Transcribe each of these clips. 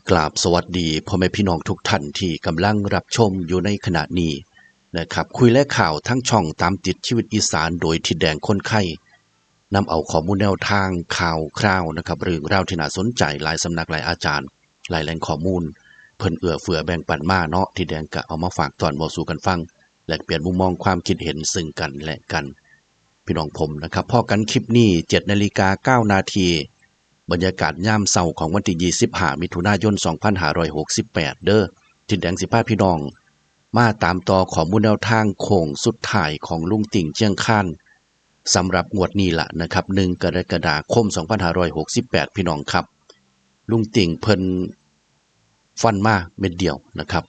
กราบสวัสดีพ่อแม่พี่น้องทุกท่านที่กำลังรับชมอยู่ในขณะนี้นะครับคุยและข่าวทั้งช่องตามติดชีวิตอีสานโดยทิดแดงคนไข้นำเอาข้อมูลแนวทางข่าวคราวนะครับเรื่องราวที่น่าสนใจหลายสำนักหลายอาจารย์หลายแหล่งข้อมูลเพิ่นเอื้อเฟื้อแบ่งปันมาเนาะทิดแดงก็เอามาฝากตอนเว้าสู่กันฟังแลกเปลี่ยนมุมมองความคิดเห็นซึ่งกันและกันพี่น้องผมนะครับพอกันคลิปนี้ 7:09 นาทีบรรยากาศยามเช้าของวันที่25มิถุนายน2568เด้อทิดแดงสิพาพี่น้องมาตามต่อข้อมูลแนวทางโค้งสุดท้ายของลุงติ่งเชียงคานสำหรับงวดนี้ล่ะนะครับ1กรกฎาคม2568พี่น้องครับลุงติ่งเพิ่นฟันมาเม็ดเดียวนะครับ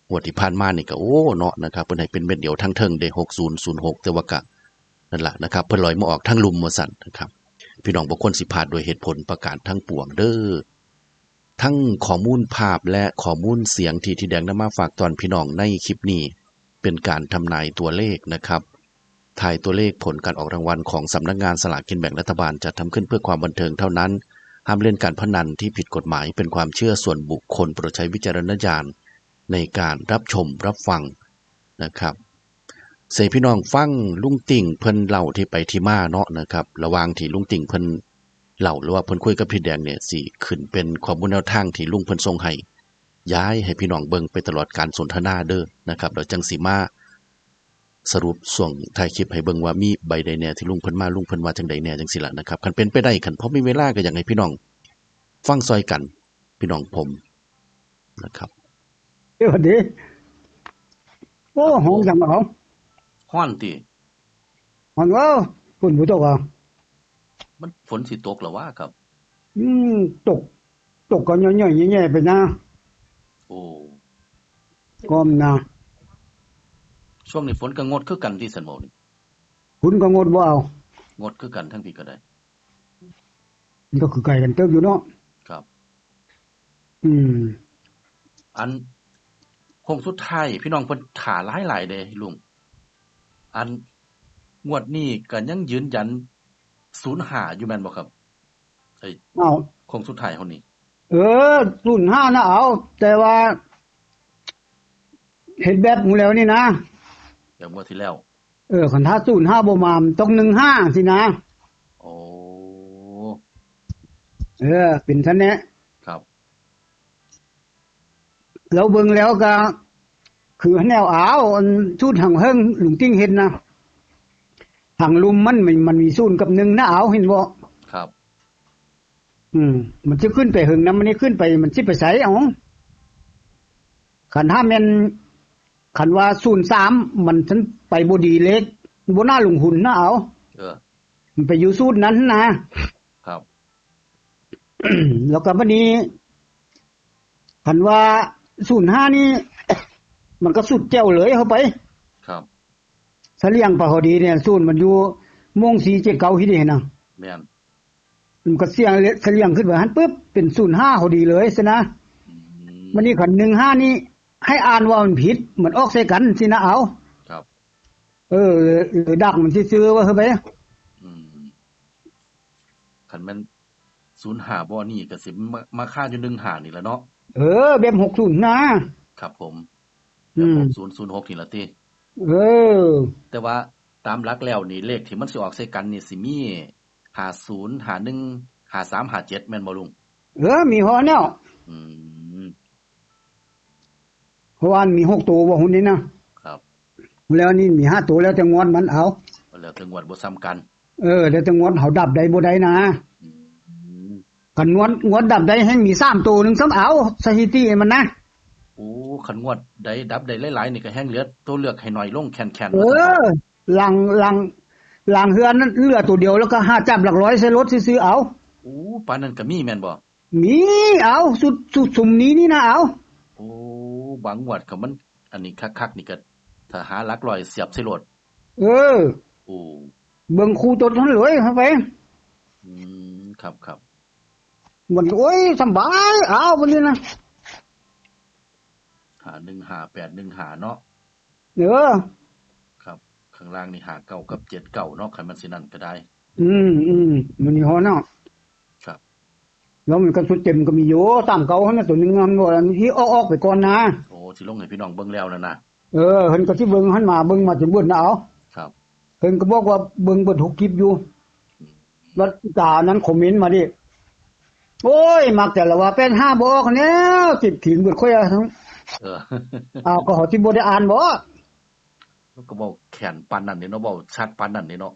งวดที่ผ่านมานี่ก็โอ้เนาะนะครับเพิ่นให้เป็นเม็ดเดียวทั้งเทิงได้6006แต่ว่าก็นั่นล่ะนะครับเพิ่นลอยมาออกทั้งลุมว่าซั่นนะครับพี่น้องบ่ควรสิพลาดโดยเหตุผลประการทั้งปวงเด้อทั้งข้อมูลภาพและข้อมูลเสียงที่แดงนำมาฝากตอนพี่น้องในคลิปนี้เป็นการทำนายตัวเลขนะครับทายตัวเลขผลการออกรางวัลของสำนักงานสลากกินแบ่งรัฐบาลจัดทำขึ้นเพื่อความบันเทิงเท่านั้นห้ามเล่นการพนันที่ผิดกฎหมายเป็นความเชื่อส่วนบุคคลโปรดใช้วิจารณญาณในการรับชมรับฟังนะครับเสพี่น้องฟังลุงติ่งเพิ่นเล่าที่ไปที่มาเนาะนะครับระหว่างที่ลุงติ่งเพิ่นเล่าหรือว่าเพิ่นคุยกับพี่แดงเนี่ยสิขึ้นเป็นข้อมูลแนวทางที่ลุงเพิ่นส่งให้ย้ายให้พี่น้องเบิ่งไปตลอดการสนทนาเด้อนะครับแล้วจังสิมาสรุปส่งท้ายคลิปให้เบิ่งว่ามีใบใดแน่ที่ลุงเพิ่นมาลุงเพิ่นว่าจังใดแน่จังซี่ล่ะนะครับคันเป็นไปได้คันพอมีเวลาก็อยากให้พี่น้องฟังซอยกันพี่น้องผมนะครับสวัสดีโอ้ห้องจังเหรอฮ้อนติห้องว่าฝนบ่ตกอ่ะมันฝนสิตกแล้วว่าครับอืมตกตกก็ย่อยๆแย่ๆไปนะโอ้กอมนะช่วงนี้ฝนก็งดคือกันที่ซั่นบ่นี่คุณก็งดบ่เอางดคือกันทั้งพี่ก็ได้มันก็คือไกลกันเติบอยู่เนาะครับอืมอันโค้งสุดท้ายพี่น้องเพิ่นท่าหลายๆเด้ลุงอันงวดนี้ก็ยังยืนยัน05อยู่แม่นบ่ครับไอ้อ้าวโค้งสุดท้ายเฮานี่05นะเอาแต่ว่าเห็นแบบหมู่แล้วนี่นะแบบงวดที่แล้วคันถ้า05บ่มามันต้อง15สินะโอ้เป็นซั่นแหละครับแล้วเบิ่งแล้วก็คือแนวอ้าวอันชุดหังเฮิงหลุงติ้งเห็นนะหังลุมมันมี0กับ1นะเอาเห็นบ่ครับมันสิขึ้นไปหึงนะมันนี่ขึ้นไปมันสิไปไสอ๋อคันถ้าแม่นคันว่า03มันฉันไปบ่ดีเล็กบ่น่าลงหุ้นนะเอามันไปอยู่สูตรนั้นนะครับ แล้วก็บัดนี้คันว่า05นี่ มันก็สุดแจ้วเลยเข้าไปครับเสลียงพอดีเนี่ยศูนย์มันอยู่มง479ที่นี่นะแม่นมันก็เสียงเสลียงขึ้นไปหันปึ๊บเป็น05พอดีเลยซะนะมันนี่คัน15นี่ให้อ่านว่ามันผิดเหมือนออกใส่กันสินะเอาครับดักมันซื่อๆว่าเฮ้ยไปคันแม่น05บ่นี่ก็สิมาค่าอยู่15นี่แหละเนาะแบบ60นะครับผมแบบ6006นี่ล่ะติแต่ว่าตามหลักแล้วนี่เลขที่มันสิออกใส่กันนี่สิมี50 51 53 57แม่นบ่ลุงมีฮอแนวเพราะว่ามี6ตัวบ่หุ่นนี่นะครับแล้วนี่มี5ตัวแล้วแต่งวดมันเอาแล้วแต่งวดบ่ซ้ำกันแล้วแต่งวดเฮาดับใดบ่ได้นะคันงวดดับใดแฮงมี3ตัวนึงซ้ำเอาสถิติมันนะโอ้คันงวดใดดับใดหลายๆนี่ก็แฮงเหลือตัวเลือกให้น้อยลงแค่นๆหลังเฮือนนั้นเหลือตัวเดียวแล้วก็5จับหลักร้อยใส่รถซื้อเอาโอ้ปานนั้นก็มีแม่นบ่มีเอาสุดสุ่มนี้นี่นะเอาโอ้บางงวดก็มันอันนี้คักๆนี่ก็ถ้าหาหลักร้อยเสียบใส่รถโอ้เบิ่งคู่ตัวนั้นเลยเข้าไปครับมันโอ้ยสบายเอาบัดนี้นะ515815เนาะครับข้างล่างนี่59กับ79เนาะคันมันสินั่นก็ได้มันนี่ฮอเนาะครับ แล้วมันก็สุดเต็มก็มีอยู่ตามเก่าหั่นน่ะตัวหนึงมันบ่อันที่ออกๆไปก่อนนะโอ้สิลงให้พี่น้องเบิ่งแล้วนั่นน่ะเพิ่นก็สิเบิ่งหั่นมาเบิ่งมาจนเบิดนะเอาครับเพิ่นก็บอกว่าเบิ่งเบิด6คลิปอยู่แล้วตานั้นคอมเมนต์มาดิโอ้ยมักแต่ละว่าเป็น5บ่ออกแล้วติดถิงเบิดค่อยทั้งเออ อ้าวก็เขาสิบ่ได้อ่านบ่มันก็เว้าแข็งปานนั้นนี่เนาะเว้าชัดปานนั้นนี่เนาะ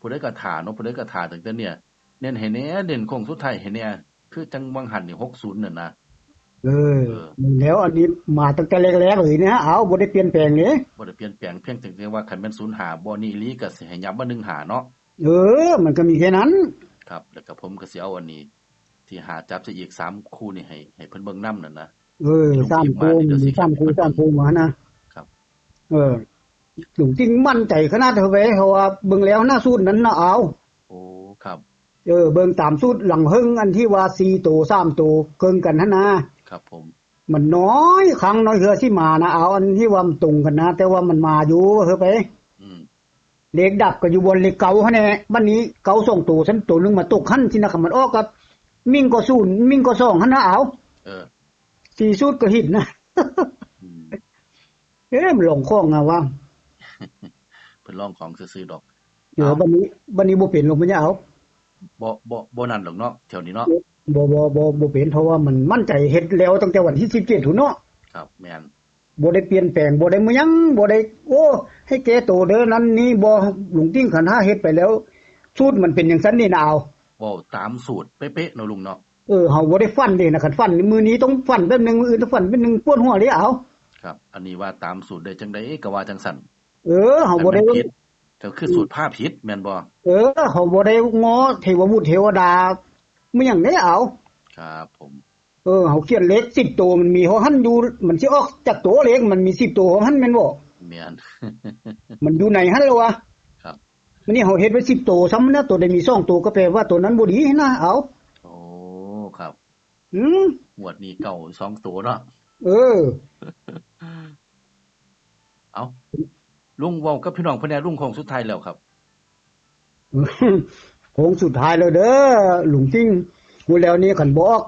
ผู้ใดก็ท่าเนาะผู้ใดก็ท่าตั้งแต่เนี่ยเน้นให้แหน่เน้นโค้งสุดท้ายให้แหน่คือจังวังหันนี่60นั่นน่ะแล้วอันนี้มาตั้งแต่แรกๆเลยนะเอาบ่ได้เปลี่ยนแปลงนี่บ่ได้เปลี่ยนแปลงเพียงแต่ว่าคันแม่น05บ่นี่อีหลีก็สิให้ยับมา15เนาะมันก็มีแค่นั้นครับแล้วก็ผมก็สิเอาอันนี้ที่หาจับซะอีก3คู่นี่ให้เพิ่นเบิ่งนำนั่นนะ3คู่3คู่มานะครับลุงจริงมั่นใจขนาดเท่าไว้เพราะว่าเบิ่งแล้วหน้าสูตรนั้นน่ะเอาโอ้ครับเบิ่งตามสูตรหลังหึงอันที่ว่า4ตัว3ตัวเกินกันหั่นนะครับผมมันน้อยครั้งน้อยเฮือสิมานะเอาอันที่ว่ามันตรงกันนะแต่ว่ามันมาอยู่เฮ้อไปเลขดับก็อยู่บนเลขเก่าหั่นแหละบัดนี้เก่า2ตัวซั่นตัวนึงมาตกคั่นสินะคันมันออกกับมิ่งก็0มิ่งก็2หั่นนะเอา4สูตรก็หิดนะมันหลงคล้องนะว่าเพิ่นลองของซื่อๆดอกบัดนี้บ่เป็นลงมันเอาบ่นั่นดอกเนาะแถวนี้เนาะบ่เป็นเพราะว่ามันมั่นใจเฮ็ดแล้วตั้งแต่วันที่17พุ่นเนาะครับแม่นบ่ได้เปลี่ยนแปลงบ่ได้มื้อหยังบ่ได้โอ้ให้แก้โตเด้อนั้นนี่บ่ลุงติ้งคันหาเฮ็ดไปแล้วสูตรมันเป็นจังซั่นนี่นะเอาเว้าตามสูตรเป๊ะๆเนาะลุงเนาะเฮาบ่ได้ฟันเด้นะคันฟันมื้อนี้ต้องฟันแบบนึงมื้ออื่นต้องฟันเป็นนึงปวดหัวเลยเอาครับอันนี้ว่าตามสูตรได้จังได๋ก็ว่าจังซั่นเฮาบ่ได้ก็คือสูตรภาพผิดแม่นบ่เฮาบ่ได้ง้อเทวบุตรเทวดามื้อหยังได้เอาครับผมเฮาเขียนเลข10ตัวมันมีของหันอยู่มันสิออกจากตัวเลขมันมี10ตัวของหันแม่นบ่แม่นมันอยู่ไหนหั่นล่ะวะครับมื้อนี้เฮาเฮ็ดไว้10ตัวซ้ำนะตัวใดมี2ตัวก็แปลว่าตัวนั้นบ่ดีนะเอาโอ้ครับงวดนี้เก่า2ตัวเนาะเอาลุงเว้ากับพี่น้องเพิ่นแน่ลุงโค้งสุดท้ายแล้วครับโค้งสุดท้ายแล้วเด้อลุงจริงมื้อแล้วนี้คันบอก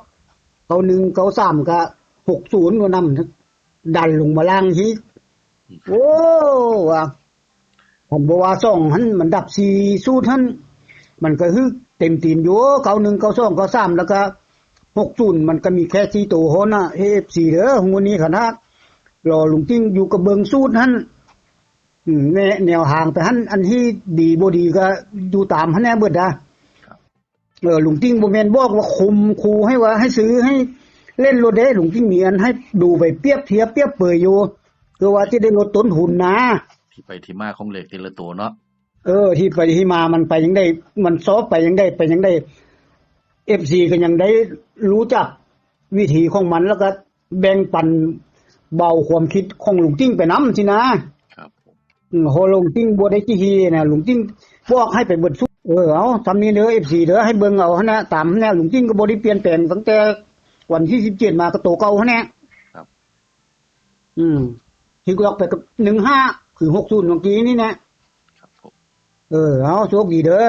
91 93ก็60ว่านำดันลงมาล่างอีกโอ้ว่าผมบ่ว่า2หั่นมันดับ4สูตรหั่นมันก็คือเต็มตีนอยู่91 92 93แล้วก็60มันก็มีแค่4ตัวโหนะ FC เด้อฮู้นี้ขนาดรอลุงจริงอยู่กับเบิงสูตรหั่นแนวทางไปหั่นอันที่ดีบ่ดีก็ดูตามหั่นแน่เบิดลุงติ้งบ่แม่นบอกว่าคุมครูให้ว่าให้ซื้อให้เล่นรถเด้ลุงติ้งมีอันให้ดูไปเปรียบเทียบเปรียบเปยอยู่คือว่าสิได้ลดต้นทุนนะที่ไปที่มาของเลขแต่ละตัวเนาะที่ไปที่มามันไปยังได้มันซอฟไปยังได้ FC ก็ยังได้รู้จักวิธีของมันแล้วก็แบ่งปันเบาความคิดของลุงติ้งไปนำสินะครับโหลุงติ้งบ่ได้ขี้ฮีนะลุงติ้งบอกให้ไปเบิดเอาทำนี้เด้อ FC เด้อให้เบิ่งเอาหั่นน่ะตามแนวลุงจิ้งก็บ่ได้เปลี่ยนแปลงตั้งแต่วันที่17มาก็โตเก่าหั่นแหละครับที่ล็อกไปกับ15คือ60เมื่อกี้นี่นะครับผมเอาโชคดีเด้อ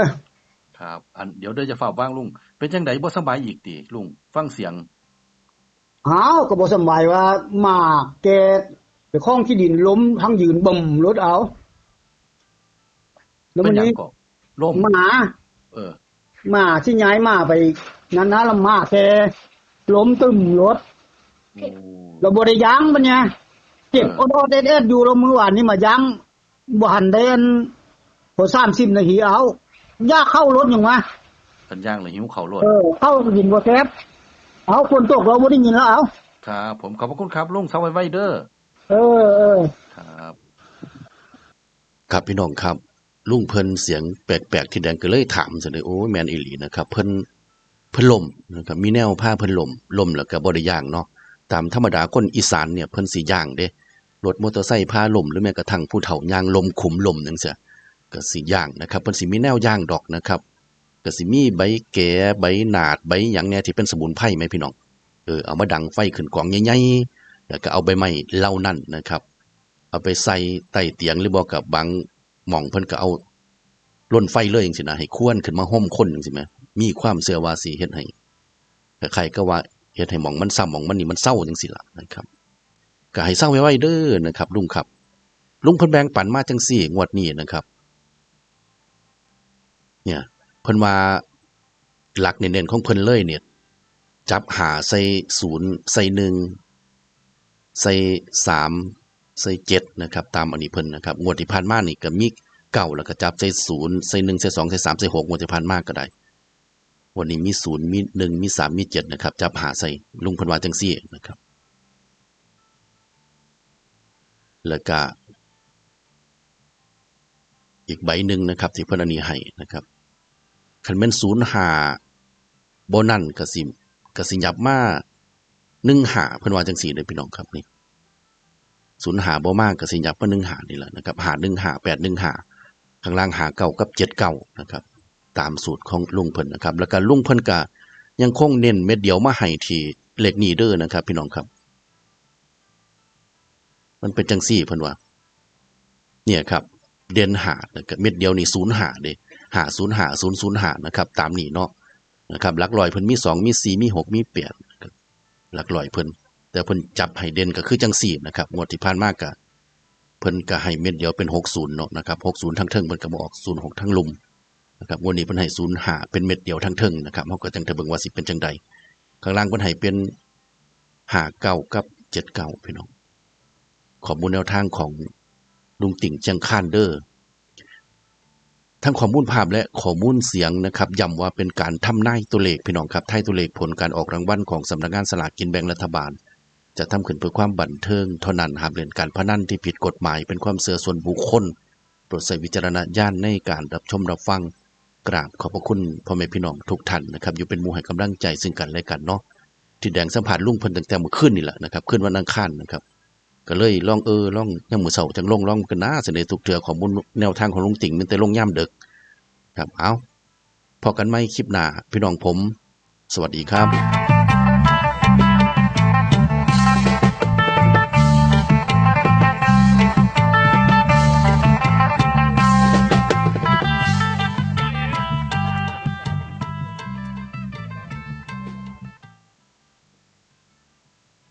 ครับอันเดี๋ยวจะฝากว่างลุงเป็นจังได๋บ่สบายอีกติลุงฟังเสียงก็บ่สบายว่ามาแกไปคล้องที่ดินล้มทั้งยืนบ่มรถเอาแล้วมันนี้ลมหมาหมาที่ย้ายหมาไปนั้นนะละหมาแกล้มตึมรถเราบ่ได้ยั้งบัดเนี่ยเจ็บอดๆเอ็ดๆอยู่แล้วมื้อวานนี้มายั้งบ่ทันได้อันพอ30นาทีเอาย่าเข้ารถหยังวะสัญญาณเลยหิวเข้ารถเข้ายินบ่แซ่บเอาฝนตกเราบ่ได้ยินแล้วเอาครับผมขอบคุณครับลุงเซาไว้เด้อครับครับพี่น้องครับลุงเพิ่นเสียงแปลกๆที่แดงก็เลยถามซะเลยโอ้แม่นอีหลีนะครับเพิ่นล่มนะครับมีแนวผ้าเพิ่นล่มแล้วก็บ่ได้ย่างเนาะตามธรรมดาคนอีสานเนี่ยเพิ่นสิย่างเด้รถมอเตอร์ไซค์พาล่มหรือแม้กระทั่งผู้เฒ่าย่างลมขุมล่มจังซี่ก็สิย่างนะครับเพิ่นสิมีแนวย่างดอกนะครับก็สิมีใบแก่ใบหนาดใบหยังแหน่ที่เป็นสมุนไพรมั้ยพี่น้องเอามาดังไฟขึ้นกองใหญ่ๆแล้วก็เอาใบไม้เหล่านั้นนะครับเอาไปใส่ใต้เตียงหรือบ่ก็บางหม่องเพิ่นก็เอาล่นไฟเลยจังซี่นะให้ควนขึ้นมาห่มคนจังซี่แหมมีความเชื่อว่าสิเฮ็ดให้ ใครก็ว่าเฮ็ดให้หม่องมันซ้ำหม่องมันนี่มันเศร้าจังซี่ล่ะนะครับก็ให้เศร้าไว้ๆเด้อนะครับลุงครับลุงเพิ่นแบ่งปันมาจังซี่งวดนี้นะครับเนี่ยเพิ่นว่าหลักเน้นๆของเพิ่นเลยเนี่ยจับหาใส่0ใส่1ใส่3ใส่7นะครับตามอันนี้เพิ่นนะครับงวดที่ผ่านมานี่ก็มี9แล้วก็จับใส่0ใส่1ใส่2ใส่3ใส่6งวดที่ผ่านมาก็ได้วันนี้มี0มี1มี3มี7นะครับจับหาใส่ลุงเพิ่นว่าจังซี่นะครับแล้วก็อีกใบหนึ่งนะครับที่เพิ่นอันนี้ให้นะครับคันแม่น05บ่นั่นก็สิยับมา15เพิ่นว่าจังซี่เด้อพี่น้องครับนี่05บ่มาก็สิยับมา15นี่แหละนะครับ515 815ข้างล่าง59กับ79นะครับตามสูตรของลุงเพิ่นนะครับแล้วก็ลุงเพิ่นก็ยังคงเน้นเม็ดเดียวมาให้ที่เลขนี้เด้อนะครับพี่น้องครับมันเป็นจังซี่เพิ่นว่าเนี่ยครับเด่น5นะครับเม็ดเดียวนี่05เด้505 005นะครับตามนี้เนาะนะครับหลักร้อยเพิ่นมี2มี4มี6มี8นะครับหลักร้อยเพิ่นแต่เพิ่นจับให้เด่นก็คือจังซี่นะครับงวดที่ผ่านมาก็เพิ่นก็ให้เม็ดเดียวเป็น60เนาะนะครับ60ทั้งเทิงเพิ่นก็บ่ออก06ทั้งลุมนะครับงวดนี้เพิ่นให้05เป็นเม็ดเดียวทั้งเทิงนะครับเฮาก็จังจะเบิ่งว่าสิเป็นจังใดข้างล่างเพิ่นให้เป็น59กับ79พี่น้องข้อมูลแนวทางของลุงติ่งเชียงคานเด้อทั้งข้อมูลภาพและข้อมูลเสียงนะครับย้ำว่าเป็นการทำนายตัวเลขพี่น้องครับทายตัวเลขผลการออกรางวัลของสำนักงานสลากกินแบ่งรัฐบาลจะทำขึ้นเพื่อความบันเทิงเท่านั้นห้ามเล่นการพนันที่ผิดกฎหมายเป็นความเชื่อส่วนบุคคลโปรดใช้วิจารณญาณในการรับชมรับฟังกราบขอบพระคุณพ่อแม่พี่น้องทุกท่านนะครับอยู่เป็นหมู่ให้กำลังใจซึ่งกันและกันเนาะที่แดงสัมผัสลุงเพิ่นตั้งแต่เมื่อคืนนี่แหละนะครับคืนวันอังคารนะครับก็เลยลองยามมื้อเช้าจังลองกันนะเสนอทุกเทื่อข้อมูลแนวทางของลุงติ่งมันแต่ลงยามดึกครับเอาพอกันใหม่คลิปหน้าพี่น้องผมสวัสดีครับ